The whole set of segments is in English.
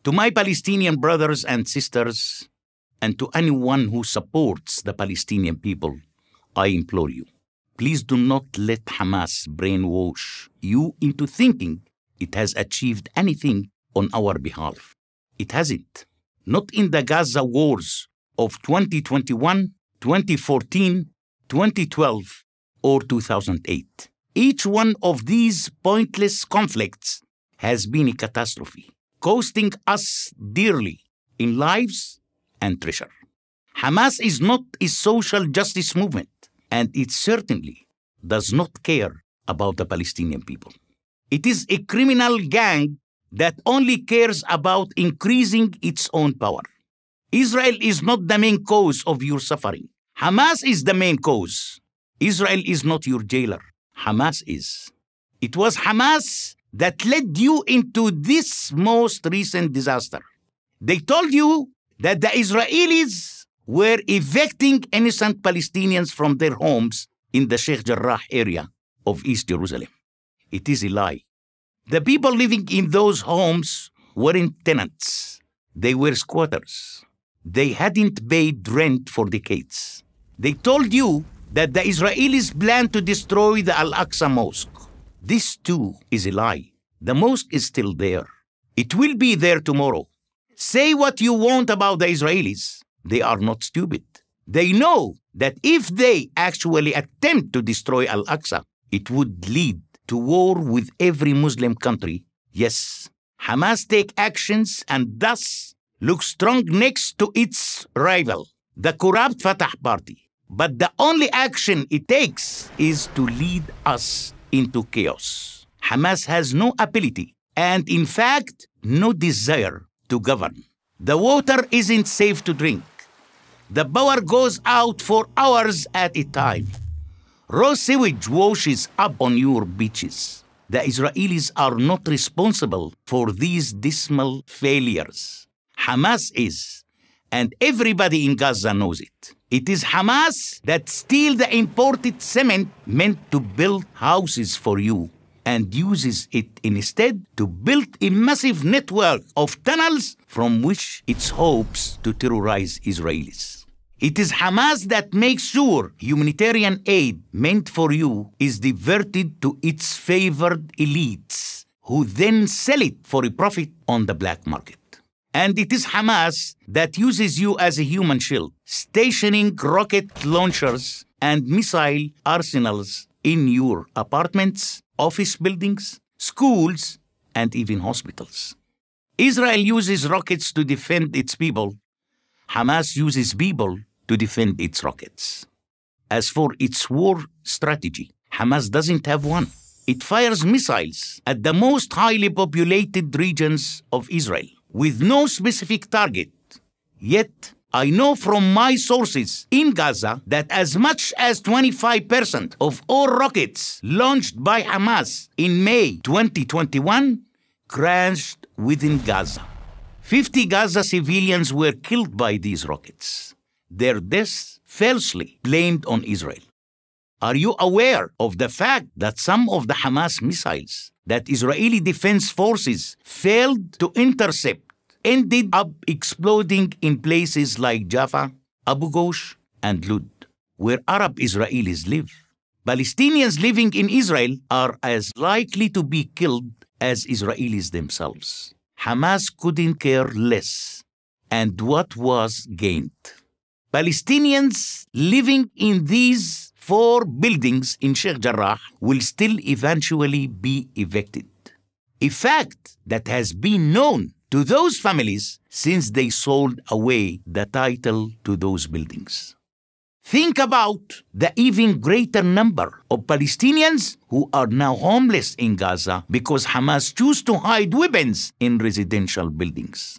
To my Palestinian brothers and sisters, and to anyone who supports the Palestinian people, I implore you, please do not let Hamas brainwash you into thinking it has achieved anything on our behalf. It hasn't. Not in the Gaza wars of 2021, 2014, 2012, or 2008. Each one of these pointless conflicts has been a catastrophe, costing us dearly in lives and treasure. Hamas is not a social justice movement, and it certainly does not care about the Palestinian people. It is a criminal gang that only cares about increasing its own power. Israel is not the main cause of your suffering. Hamas is the main cause. Israel is not your jailer. Hamas is. It was Hamas that led you into this most recent disaster. They told you that the Israelis were evicting innocent Palestinians from their homes in the Sheikh Jarrah area of East Jerusalem. It is a lie. The people living in those homes weren't tenants. They were squatters. They hadn't paid rent for decades. They told you that the Israelis planned to destroy the Al-Aqsa Mosque. This too is a lie. The mosque is still there. It will be there tomorrow. Say what you want about the Israelis. They are not stupid. They know that if they actually attempt to destroy Al-Aqsa, it would lead to war with every Muslim country. Yes, Hamas take actions and thus look strong next to its rival, the corrupt Fatah party. But the only action it takes is to lead us into chaos. Hamas has no ability and, in fact, no desire to govern. The water isn't safe to drink. The power goes out for hours at a time. Raw sewage washes up on your beaches. The Israelis are not responsible for these dismal failures. Hamas is, and everybody in Gaza knows it. It is Hamas that steals the imported cement meant to build houses for you and uses it instead to build a massive network of tunnels from which it hopes to terrorize Israelis. It is Hamas that makes sure humanitarian aid meant for you is diverted to its favored elites, who then sell it for a profit on the black market. And it is Hamas that uses you as a human shield, stationing rocket launchers and missile arsenals in your apartments, office buildings, schools, and even hospitals. Israel uses rockets to defend its people. Hamas uses people to defend its rockets. As for its war strategy, Hamas doesn't have one. It fires missiles at the most highly populated regions of Israel with no specific target. Yet, I know from my sources in Gaza that as much as 25% of all rockets launched by Hamas in May 2021 crashed within Gaza. 50 Gaza civilians were killed by these rockets. Their deaths falsely blamed on Israel. Are you aware of the fact that some of the Hamas missiles that Israeli defense forces failed to intercept ended up exploding in places like Jaffa, Abu Ghosh, and Lud, where Arab Israelis live? Palestinians living in Israel are as likely to be killed as Israelis themselves. Hamas couldn't care less. And what was gained? Palestinians living in these 4 buildings in Sheikh Jarrah will still eventually be evicted. A fact that has been known to those families since they sold away the title to those buildings. Think about the even greater number of Palestinians who are now homeless in Gaza because Hamas choose to hide weapons in residential buildings.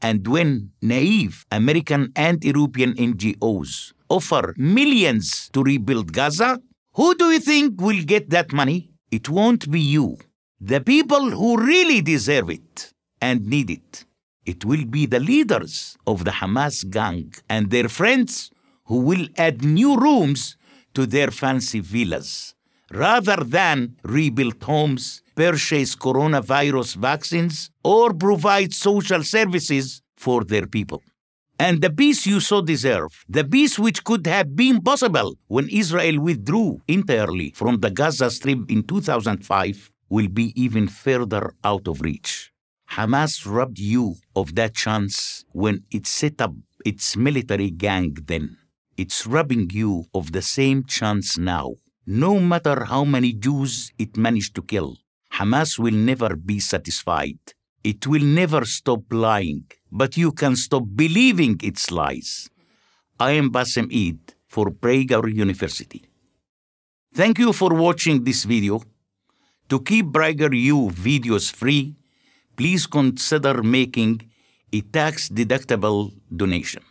And when naive American and European NGOs offer millions to rebuild Gaza, who do you think will get that money? It won't be you. The people who really deserve it and need it. It will be the leaders of the Hamas gang and their friends who will add new rooms to their fancy villas, rather than rebuild homes purchase coronavirus vaccines, or provide social services for their people. And the peace you so deserve, the peace which could have been possible when Israel withdrew entirely from the Gaza Strip in 2005, will be even further out of reach. Hamas robbed you of that chance when it set up its military gang then. It's robbing you of the same chance now. No matter how many Jews it managed to kill, Hamas will never be satisfied. It will never stop lying, but you can stop believing its lies. I am Bassem Eid for Prager University. Thank you for watching this video. To keep PragerU videos free, please consider making a tax-deductible donation.